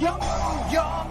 yum, yum.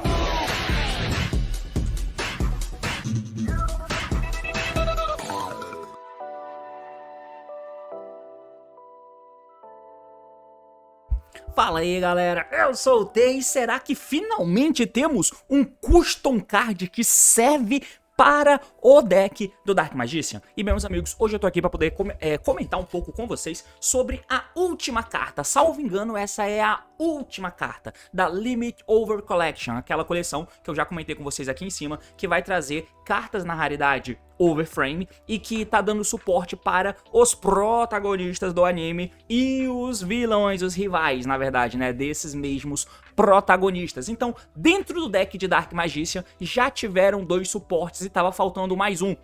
Fala aí galera, eu sou o T e será que finalmente temos um Custom Card que serve para o deck do Dark Magician? E meus amigos, hoje eu tô aqui para poder comentar um pouco com vocês sobre a última carta. Salvo engano, essa é a última carta da Limit Over Collection, aquela coleção que eu já comentei com vocês aqui em cima, que vai trazer cartas na raridade Overframe e que tá dando suporte para os protagonistas do anime e os vilões, os rivais, na verdade, né, desses mesmos protagonistas. Então, dentro do deck de Dark Magician já tiveram 2 suportes e tava faltando mais um.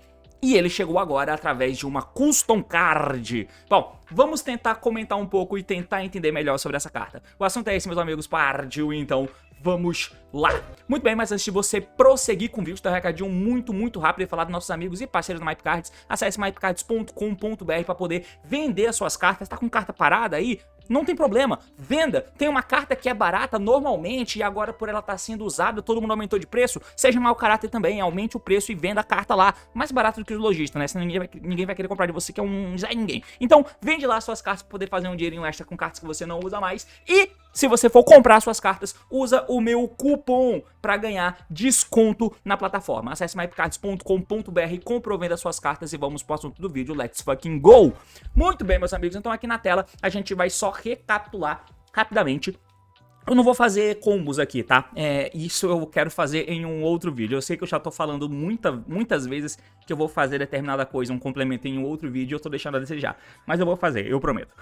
E ele chegou agora através de uma Custom Card. Bom, vamos tentar comentar um pouco e tentar entender melhor sobre essa carta. O assunto é esse, meus amigos, partiu então. Vamos lá! Muito bem, mas antes de você prosseguir com o vídeo, tem um recadinho muito rápido e falar dos nossos amigos e parceiros do MyPCards. Acesse mypcards.com.br para poder vender as suas cartas. Tá com carta parada aí? Não tem problema, venda. Tem uma carta que é barata normalmente e agora por ela estar sendo usada, todo mundo aumentou de preço. Seja mau caráter também, aumente o preço e venda a carta lá. Mais barato do que o lojista, né? Senão ninguém vai querer comprar de você, que é um Zé Ninguém. Então, vende lá suas cartas para poder fazer um dinheirinho extra com cartas que você não usa mais. E se você for comprar suas cartas, usa o meu cupom para ganhar desconto na plataforma. Acesse mypcards.com.br, compra ou venda suas cartas e vamos pro assunto do vídeo. Let's fucking go! Muito bem, meus amigos, então aqui na tela a gente vai só recapitular rapidamente. Eu não vou fazer combos aqui, tá? Isso eu quero fazer em um outro vídeo. Eu sei que eu já tô falando muitas vezes que eu vou fazer determinada coisa, um complemento em um outro vídeo, eu tô deixando a desejar. Mas eu vou fazer, eu prometo.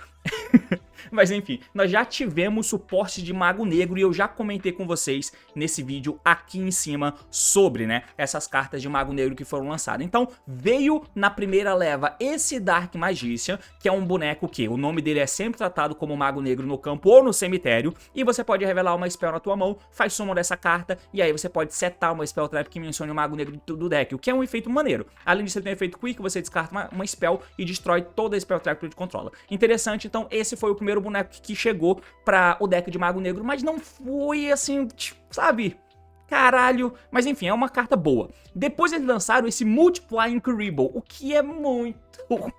Mas enfim, nós já tivemos suporte de Mago Negro e eu já comentei com vocês nesse vídeo aqui em cima sobre, né, essas cartas de Mago Negro que foram lançadas. Então, veio na primeira leva esse Dark Magician, que é um boneco que o nome dele é sempre tratado como Mago Negro no campo ou no cemitério, e você pode revelar uma spell na tua mão, faz summon dessa carta, e aí você pode setar uma spell trap que mencione o Mago Negro do deck, o que é um efeito maneiro. Além disso, ele tem um efeito quick, você descarta uma spell e destrói toda a spell trap que ele controla. Interessante, então esse foi o primeiro boneco que chegou para o deck de Mago Negro, mas não foi assim, sabe? Caralho, mas enfim, é uma carta boa. Depois eles lançaram esse Multiplying Kuriboh, o que é muito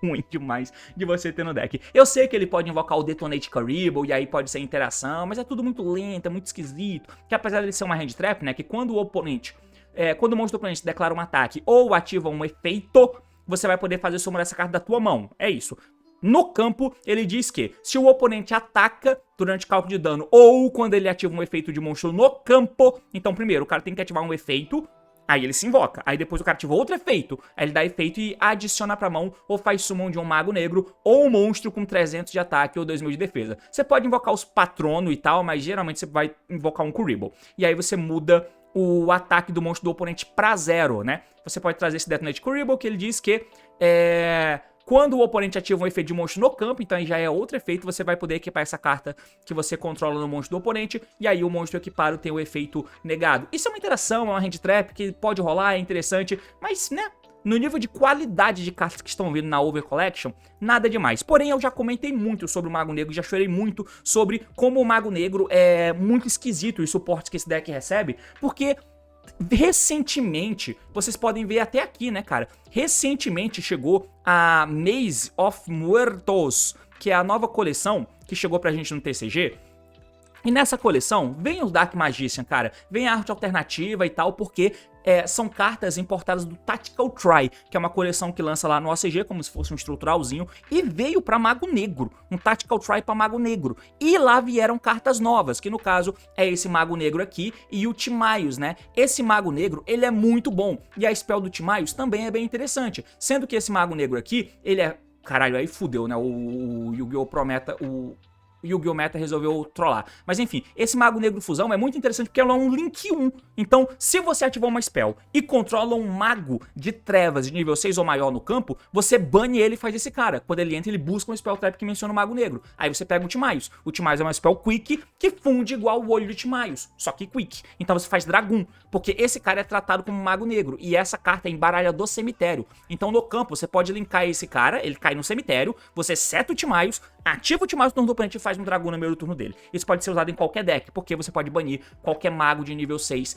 ruim demais de você ter no deck. Eu sei que ele pode invocar o Detonate Kuriboh e aí pode ser interação, mas é tudo muito lento, é muito esquisito. Que apesar de ser uma hand trap, né, que quando o oponente, quando o monstro do oponente declara um ataque ou ativa um efeito, você vai poder fazer summon dessa carta da tua mão. É isso. No campo, ele diz que se o oponente ataca durante cálculo de dano ou quando ele ativa um efeito de monstro no campo, então primeiro o cara tem que ativar um efeito, aí ele se invoca, aí depois o cara ativa outro efeito, aí ele dá efeito e adiciona pra mão ou faz summon de um Mago Negro ou um monstro com 300 de ataque ou 2000 de defesa. Você pode invocar os patronos e tal, mas geralmente você vai invocar um Kuriboh. E aí você muda o ataque do monstro do oponente pra 0, né? Você pode trazer esse Detonate Kuriboh, que ele diz que quando o oponente ativa um efeito de monstro no campo, então aí já é outro efeito, você vai poder equipar essa carta que você controla no monstro do oponente, e aí o monstro equipado tem o efeito negado. Isso é uma interação, é uma hand trap que pode rolar, é interessante, mas, né, no nível de qualidade de cartas que estão vindo na Over Collection, nada demais. Porém, eu já comentei muito sobre o Mago Negro, já chorei muito sobre como o Mago Negro é muito esquisito os suportes que esse deck recebe, porque recentemente, vocês podem ver até aqui, né, cara? Recentemente chegou a Maze of Muertos, que é a nova coleção que chegou pra gente no TCG. E nessa coleção, vem o Dark Magician, cara, vem a arte alternativa e tal, porque são cartas importadas do Tactical Try, que é uma coleção que lança lá no OCG, como se fosse um estruturalzinho, e veio pra Mago Negro, um Tactical Try pra Mago Negro. E lá vieram cartas novas, que no caso é esse Mago Negro aqui e o Timaios, né? Esse Mago Negro, ele é muito bom, e a spell do Timaios também é bem interessante, sendo que esse Mago Negro aqui, ele é... Caralho, aí fudeu, né? O Yu-Gi-Oh! Prometa... O Yu-Gi-Oh! Meta resolveu trollar. Mas enfim, esse Mago Negro Fusão é muito interessante porque ela é um Link 1. Então, se você ativar uma spell e controla um Mago de Trevas de nível 6 ou maior no campo, você bane ele e faz esse cara. Quando ele entra, ele busca um spell trap que menciona o Mago Negro. Aí você pega o Timaios. O Timaios é uma spell Quick que funde igual o olho de Timaios, só que Quick. Então você faz Dragoon, porque esse cara é tratado como Mago Negro. E essa carta é embaralha do cemitério. Então no campo você pode linkar esse cara, ele cai no cemitério, você seta o Timaios, Ativa o ultimato no turno do oponente e faz um dragão no meio do turno dele. Isso pode ser usado em qualquer deck, porque você pode banir qualquer mago de nível 6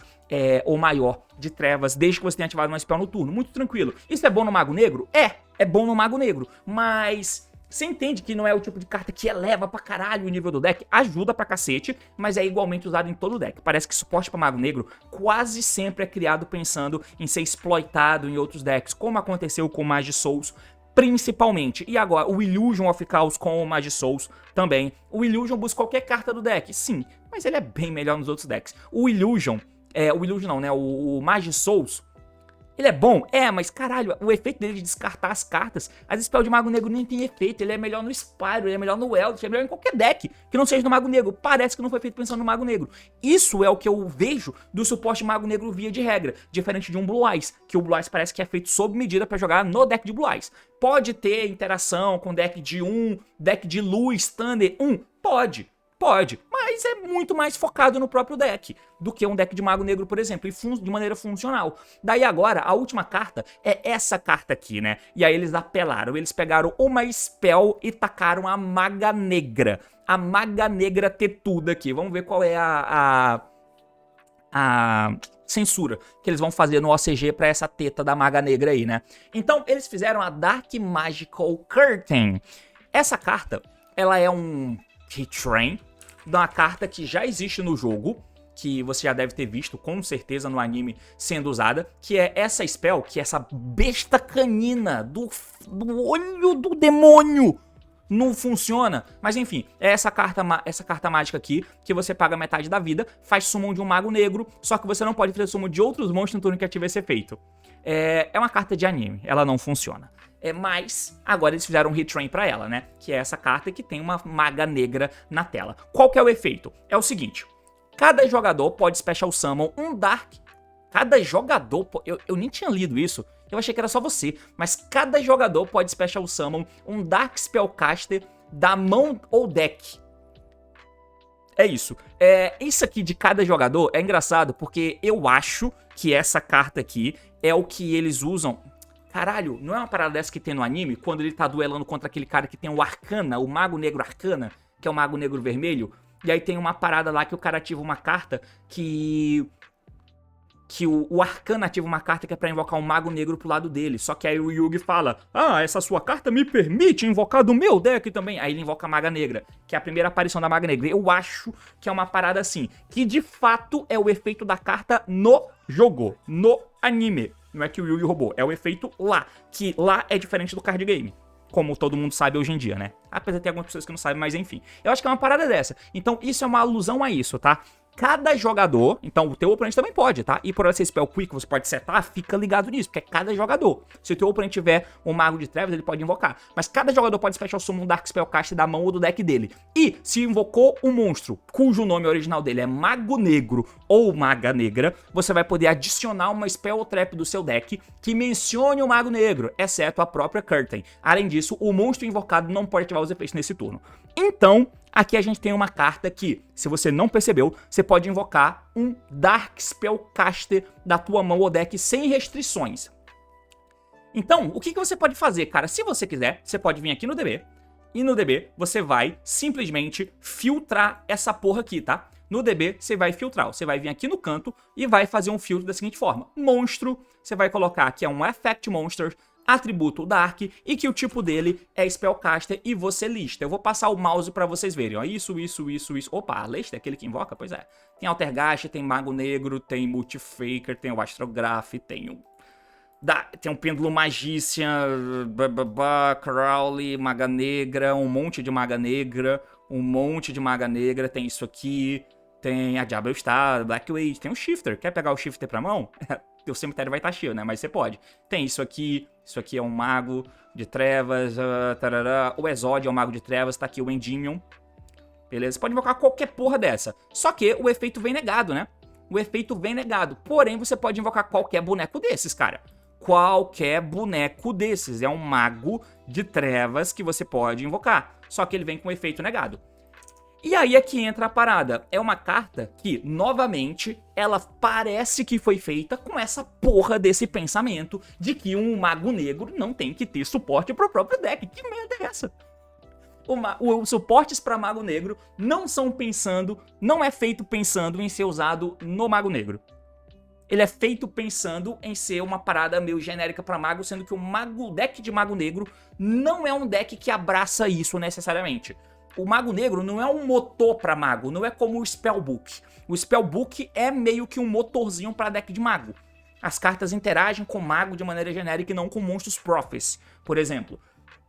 ou maior de trevas, desde que você tenha ativado uma spell no turno. Muito tranquilo. Isso é bom no Mago Negro? É bom no Mago Negro, mas você entende que não é o tipo de carta que eleva pra caralho o nível do deck, ajuda pra cacete, mas é igualmente usado em todo o deck. Parece que suporte pra Mago Negro quase sempre é criado pensando em ser exploitado em outros decks, como aconteceu com Magi Souls, principalmente. E agora, o Illusion of Chaos com o Magi Souls também. O Illusion busca qualquer carta do deck, sim, mas ele é bem melhor nos outros decks. O Illusion não, né, o Magi Souls, ele é bom? Mas caralho, o efeito dele de descartar as cartas, as spells de Mago Negro nem tem efeito, ele é melhor no Spyro, ele é melhor no Eldritch, ele é melhor em qualquer deck que não seja no Mago Negro, parece que não foi feito pensando no Mago Negro. Isso é o que eu vejo do suporte Mago Negro via de regra, diferente de um Blue Eyes, que o Blue Eyes parece que é feito sob medida pra jogar no deck de Blue Eyes. Pode ter interação com deck de deck de luz, Thunder, Pode, mas é muito mais focado no próprio deck do que um deck de Mago Negro, por exemplo, e de maneira funcional. Daí agora, a última carta é essa carta aqui, né? E aí eles apelaram, eles pegaram uma spell e tacaram a Maga Negra. A Maga Negra tetuda aqui. Vamos ver qual é a censura que eles vão fazer no OCG pra essa teta da Maga Negra aí, né? Então, eles fizeram a Dark Magical Curtain. Essa carta, ela é um retrain de uma carta que já existe no jogo, que você já deve ter visto com certeza no anime sendo usada, que é essa spell, que é essa besta canina do olho do demônio. Não funciona, mas enfim, é essa carta mágica aqui, que você paga metade da vida, faz summon de um Mago Negro, só que você não pode fazer summon de outros monstros no turno que ativa esse efeito. É uma carta de anime, ela não funciona. Mas agora eles fizeram um retrain pra ela, né? Que é essa carta que tem uma Maga Negra na tela. Qual que é o efeito? É o seguinte, cada jogador pode Special Summon um Dark. Cada jogador... Eu nem tinha lido isso, eu achei que era só você. Mas cada jogador pode Special Summon um Dark Spellcaster da mão ou deck. É isso. Isso aqui de cada jogador é engraçado, porque eu acho que essa carta aqui é o que eles usam... Caralho, não é uma parada dessa que tem no anime? Quando ele tá duelando contra aquele cara que tem o Arcana, o Mago Negro Arcana, que é o Mago Negro Vermelho. E aí tem uma parada lá que o cara ativa uma carta que o Arcana ativa uma carta que é pra invocar um Mago Negro pro lado dele. Só que aí o Yugi fala, essa sua carta me permite invocar do meu deck também. Aí ele invoca a Maga Negra, que é a primeira aparição da Maga Negra. Eu acho que é uma parada assim, que de fato é o efeito da carta no jogo, no anime. Não é que o Yugi roubou, é o efeito lá, que lá é diferente do card game, como todo mundo sabe hoje em dia, né? Apesar de ter algumas pessoas que não sabem, mas enfim. Eu acho que é uma parada dessa. Então isso é uma alusão a isso, tá? Cada jogador, então o teu oponente também pode, tá? E por essa spell quick você pode setar, fica ligado nisso, porque é cada jogador. Se o teu oponente tiver um Mago de Trevas, ele pode invocar. Mas cada jogador pode Special Summon um Dark Spellcaster da mão ou do deck dele. E se invocou um monstro cujo nome original dele é Mago Negro ou Maga Negra, você vai poder adicionar uma Spell Trap do seu deck que mencione o Mago Negro, exceto a própria Curtain. Além disso, o monstro invocado não pode ativar os efeitos nesse turno. Então, aqui a gente tem uma carta que, se você não percebeu, você pode invocar um Dark Spellcaster da tua mão ou deck sem restrições. Então, o que você pode fazer, cara? Se você quiser, você pode vir aqui no DB, e no DB você vai simplesmente filtrar essa porra aqui, tá? No DB você vai filtrar, você vai vir aqui no canto e vai fazer um filtro da seguinte forma. Monstro, você vai colocar que é um Effect Monster, atributo Dark e que o tipo dele é Spellcaster e você lista. Eu vou passar o mouse pra vocês verem, ó, isso. Opa, a lista é aquele que invoca? Pois é. Tem Altergeist, tem Mago Negro, tem Multifaker, tem o Astrograph, tem um Pêndulo Magician, Crowley, Maga Negra, um monte de Maga Negra, tem isso aqui, tem a Diablo Star, Black Wade, tem o Shifter. Quer pegar o Shifter pra mão? O cemitério vai estar cheio, né? Mas você pode. Tem isso aqui é um Mago de Trevas, o Exódio é um Mago de Trevas, tá aqui o Endymion. Beleza? Você pode invocar qualquer porra dessa. Só que o efeito vem negado, né? O efeito vem negado. Porém, você pode invocar qualquer boneco desses, cara. Qualquer boneco desses. É um Mago de Trevas que você pode invocar. Só que ele vem com o efeito negado. E aí é que entra a parada. É uma carta que, novamente, ela parece que foi feita com essa porra desse pensamento de que um Mago Negro não tem que ter suporte pro próprio deck. Que merda é essa? os suportes para Mago Negro não é feito pensando em ser usado no Mago Negro. Ele é feito pensando em ser uma parada meio genérica para mago, sendo que o deck de Mago Negro não é um deck que abraça isso necessariamente. O Mago Negro não é um motor para mago, não é como o Spellbook. O Spellbook é meio que um motorzinho para deck de mago. As cartas interagem com mago de maneira genérica e não com monstros Prophecy, por exemplo.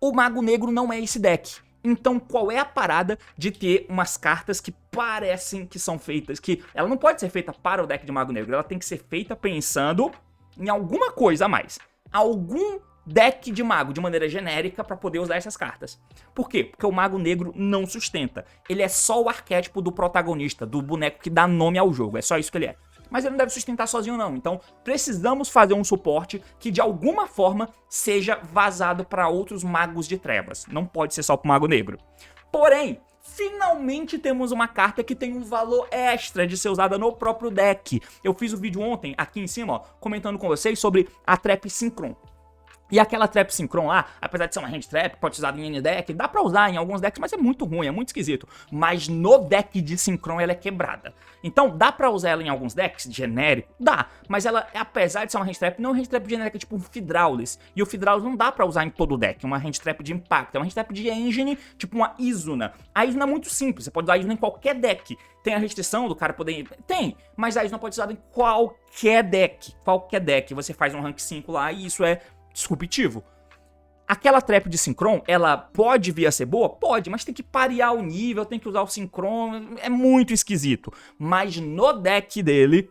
O Mago Negro não é esse deck. Então qual é a parada de ter umas cartas que parecem que são feitas, que ela não pode ser feita para o deck de Mago Negro, ela tem que ser feita pensando em alguma coisa a mais. Algum deck de mago de maneira genérica para poder usar essas cartas. Por quê? Porque o Mago Negro não sustenta. Ele é só o arquétipo do protagonista, do boneco que dá nome ao jogo, é só isso que ele é. Mas ele não deve sustentar sozinho não, então precisamos fazer um suporte que de alguma forma seja vazado para outros magos de trevas. Não pode ser só pro Mago Negro. Porém, finalmente temos uma carta que tem um valor extra de ser usada no próprio deck. Eu fiz o vídeo ontem, aqui em cima, ó, comentando com vocês sobre a Trap Synchron. E aquela Trap Synchron lá, apesar de ser uma hand trap, pode ser usada em N-Deck, dá pra usar em alguns decks, mas é muito ruim, é muito esquisito. Mas no deck de Synchron ela é quebrada. Então dá pra usar ela em alguns decks, genérico? Dá, mas ela, apesar de ser uma hand trap, não é uma hand trap genérica tipo um Fidraulis. E o Fidraulis não dá pra usar em todo o deck, uma hand trap de impacto, é uma hand trap de engine, tipo uma Izuna. A Izuna é muito simples, você pode usar a Izuna em qualquer deck. Tem a restrição do cara poder... Tem, mas a Izuna pode ser usada em qualquer deck. Qualquer deck, você faz um rank 5 lá e isso é disruptivo. Aquela trap de Synchron, ela pode vir a ser boa? Pode, mas tem que parear o nível, tem que usar o Synchron, é muito esquisito. Mas no deck dele,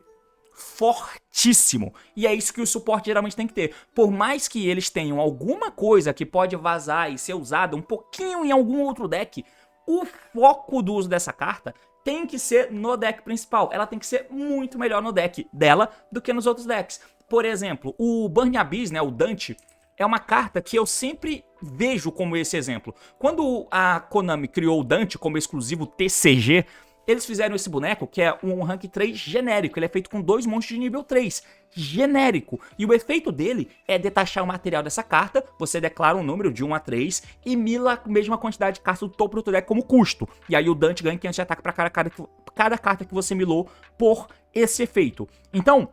fortíssimo. E é isso que o suporte geralmente tem que ter. Por mais que eles tenham alguma coisa que pode vazar e ser usada um pouquinho em algum outro deck, o foco do uso dessa carta tem que ser no deck principal. Ela tem que ser muito melhor no deck dela do que nos outros decks. Por exemplo, o Burning Abyss, né, o Dante, é uma carta que eu sempre vejo como esse exemplo. Quando a Konami criou o Dante como exclusivo TCG, eles fizeram esse boneco que é um rank 3 genérico. Ele é feito com 2 monstros de nível 3, genérico. E o efeito dele é detachar o material dessa carta, você declara um número de 1 a 3 e mila a mesma quantidade de cartas do topo do teu deck como custo. E aí o Dante ganha 500 de ataque para cada carta que você milou por esse efeito. Então,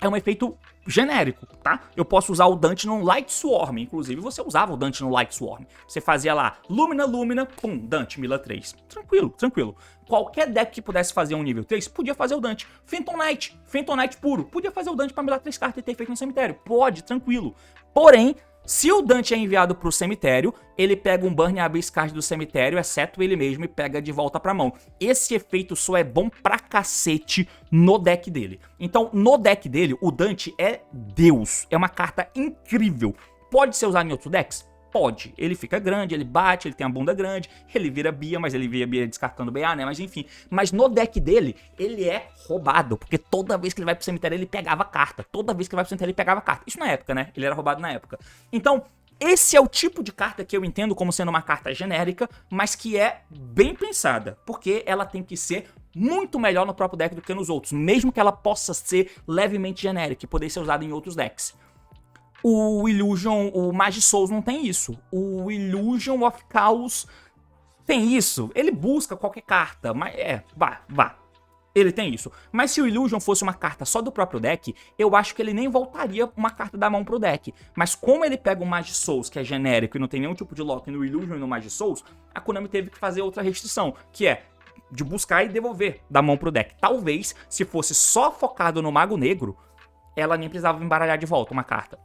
é um efeito genérico, tá? Eu posso usar o Dante no Light Swarm, inclusive você usava o Dante no Light Swarm. Você fazia lá, Lumina, pum, Dante, mila 3. Tranquilo, tranquilo. Qualquer deck que pudesse fazer um nível 3, podia fazer o Dante. Phantom Knight puro, podia fazer o Dante pra milar 3 cartas e ter efeito no cemitério. Pode, tranquilo. Porém, se o Dante é enviado pro cemitério, ele pega um Burning Abyss card do cemitério, exceto ele mesmo, e pega de volta pra mão. Esse efeito só é bom pra cacete no deck dele. Então, no deck dele, o Dante é Deus. É uma carta incrível. Pode ser usado em outros decks? Pode. Ele fica grande, ele bate, ele tem a bunda grande, ele vira Bia, mas ele vira Bia descartando BA, né? Mas enfim. Mas no deck dele, ele é roubado, porque toda vez que ele vai pro cemitério, ele pegava carta. Toda vez que ele vai pro cemitério, ele pegava carta. Isso na época, né? Ele era roubado na época. Então, esse é o tipo de carta que eu entendo como sendo uma carta genérica, mas que é bem pensada, porque ela tem que ser muito melhor no próprio deck do que nos outros, mesmo que ela possa ser levemente genérica e poder ser usada em outros decks. O Illusion, o Magi-Souls não tem isso. O Illusion of Chaos tem isso. Ele busca qualquer carta, mas vá. Ele tem isso. Mas se o Illusion fosse uma carta só do próprio deck, eu acho que ele nem voltaria uma carta da mão pro deck. Mas como ele pega o Magi-Souls, que é genérico e não tem nenhum tipo de lock no Illusion e no Magi-Souls, a Konami teve que fazer outra restrição, que é de buscar e devolver da mão pro deck. Talvez, se fosse só focado no Mago Negro, ela nem precisava embaralhar de volta uma carta.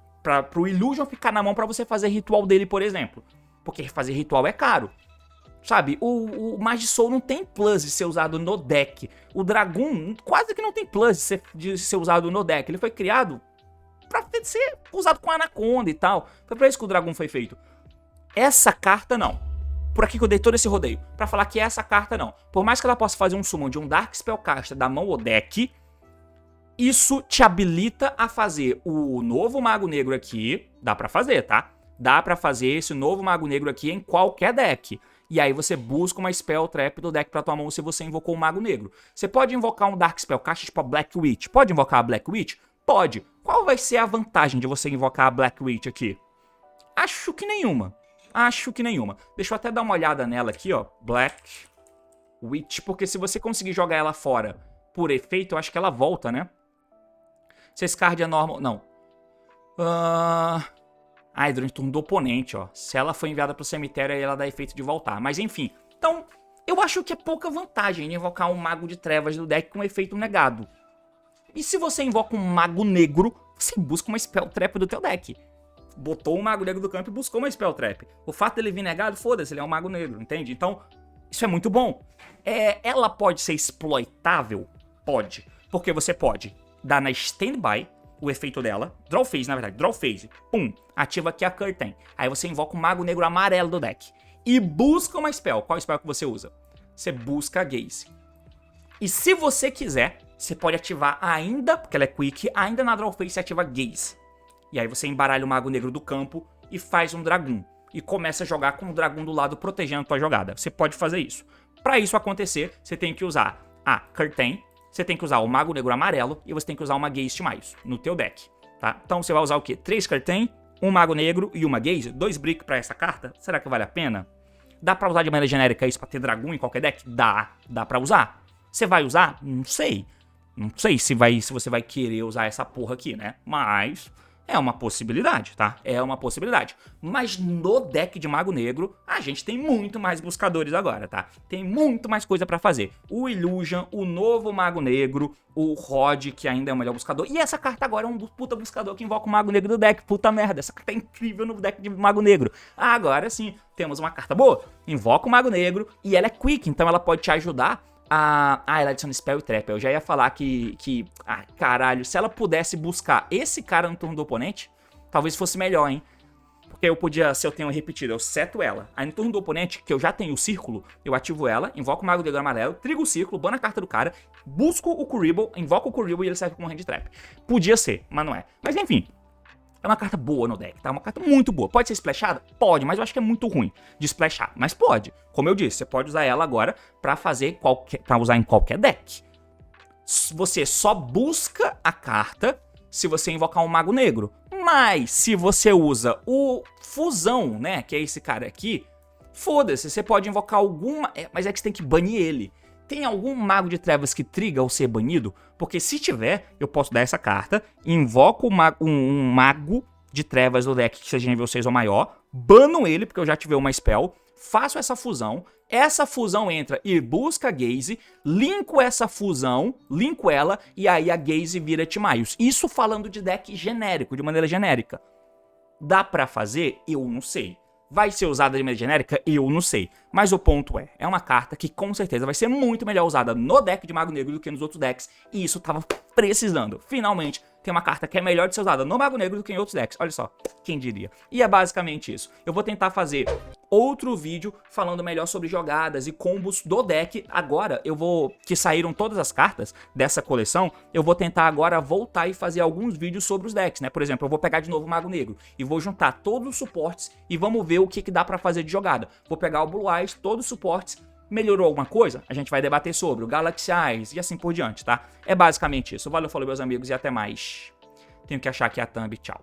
Pro Illusion ficar na mão pra você fazer ritual dele, por exemplo. Porque fazer ritual é caro. Sabe, o Magi-Soul não tem plus de ser usado no deck. O Dragoon quase que não tem plus de ser usado no deck. Ele foi criado pra ser usado com a Anaconda e tal. Foi pra isso que o Dragoon foi feito. Essa carta não. Por aqui que eu dei todo esse rodeio. Pra falar que essa carta não. Por mais que ela possa fazer um summon de um Dark Spellcaster da mão ou deck, isso te habilita a fazer o novo Mago Negro aqui. Dá pra fazer, tá? Dá pra fazer esse novo Mago Negro aqui em qualquer deck. E aí você busca uma Spell Trap do deck pra tua mão se você invocou o Mago Negro. Você pode invocar um Dark Spellcaster tipo a Black Witch. Pode invocar a Black Witch? Pode. Qual vai ser a vantagem de você invocar a Black Witch aqui? Acho que nenhuma. Acho que nenhuma. Deixa eu até dar uma olhada nela aqui, ó. Black Witch, porque se você conseguir jogar ela fora por efeito, eu acho que ela volta, né? Se esse card é normal... Não. Durante o turno do oponente, ó. Se ela for enviada pro cemitério, aí ela dá efeito de voltar. Mas enfim. Então, eu acho que é pouca vantagem em invocar um Mago de Trevas do deck com efeito negado. E se você invoca um Mago Negro, você busca uma Spell Trap do teu deck. Botou um Mago Negro do campo e buscou uma Spell Trap. O fato dele vir negado, foda-se, ele é um Mago Negro, entende? Então, isso é muito bom. Ela pode ser exploitável? Pode. Porque você pode dar na Standby o efeito dela. Draw Phase, na verdade. Draw Phase. Pum. Ativa aqui a Curtain. Aí você invoca o Mago Negro amarelo do deck. E busca uma Spell. Qual Spell que você usa? Você busca a Gaze. E se você quiser, você pode ativar ainda, porque ela é Quick, ainda na Draw Phase você ativa Gaze. E aí você embaralha o Mago Negro do campo e faz um Dragão. E começa a jogar com o Dragão do lado protegendo a tua jogada. Você pode fazer isso. Para isso acontecer, você tem que usar a Curtain, você tem que usar o Mago Negro amarelo e você tem que usar uma Gaze mais no teu deck, tá? Então você vai usar o quê? 3 Curtain, um Mago Negro e uma Gaze, 2 Brick para essa carta? Será que vale a pena? Dá pra usar de maneira genérica isso pra ter Dragão em qualquer deck? Dá pra usar. Você vai usar? Não sei. Não sei se você vai querer usar essa porra aqui, né? Mas é uma possibilidade, tá? É uma possibilidade. Mas no deck de Mago Negro, a gente tem muito mais buscadores agora, tá? Tem muito mais coisa pra fazer. O Illusion, o novo Mago Negro, o Rod, que ainda é o melhor buscador. E essa carta agora é um puta buscador que invoca o Mago Negro do deck. Puta merda, essa carta é incrível no deck de Mago Negro. Agora sim, temos uma carta boa. Invoca o Mago Negro e ela é quick, então ela pode te ajudar ela adiciona Spell e Trap. Eu já ia falar que... caralho, se ela pudesse buscar esse cara no turno do oponente, talvez fosse melhor, hein? Porque eu podia, se eu tenho repetido, eu seto ela. Aí no turno do oponente, que eu já tenho o círculo, eu ativo ela, invoco o Mago Negro amarelo, trigo o círculo, bano a carta do cara, busco o Kuriboh, invoco o Kuriboh e ele serve como hand trap. Podia ser, mas não é. Mas enfim... É uma carta boa no deck, tá? Uma carta muito boa. Pode ser splashada? Pode, mas eu acho que é muito ruim de splashar. Mas pode. Como eu disse, você pode usar ela agora pra usar em qualquer deck. Você só busca a carta se você invocar um Mago Negro. Mas se você usa o Fusão, né? Que é esse cara aqui, foda-se, você pode invocar alguma... mas é que você tem que banir ele. Tem algum Mago de Trevas que triga ao ser banido? Porque se tiver, eu posso dar essa carta, invoco um Mago de Trevas do deck que seja nível 6 ou maior, bano ele, porque eu já ativei uma spell, faço essa fusão entra e busca a Gaze, linko essa fusão, linko ela, e aí a Gaze vira Timaios. Isso falando de deck genérico, de maneira genérica. Dá pra fazer? Eu não sei. Vai ser usada de maneira genérica? Eu não sei. Mas o ponto é uma carta que com certeza vai ser muito melhor usada no deck de Mago Negro do que nos outros decks. E isso tava precisando. Finalmente, tem uma carta que é melhor de ser usada no Mago Negro do que em outros decks. Olha só, quem diria. E é basicamente isso. Eu vou tentar fazer outro vídeo falando melhor sobre jogadas e combos do deck. Agora, que saíram todas as cartas dessa coleção, eu vou tentar agora voltar e fazer alguns vídeos sobre os decks, né? Por exemplo, eu vou pegar de novo o Mago Negro e vou juntar todos os suportes e vamos ver o que dá pra fazer de jogada. Vou pegar o Blue Eyes, todos os suportes. Melhorou alguma coisa? A gente vai debater sobre o Galaxy Eyes e assim por diante, tá? É basicamente isso. Valeu, falou, meus amigos, e até mais. Tenho que achar aqui a thumb. Tchau.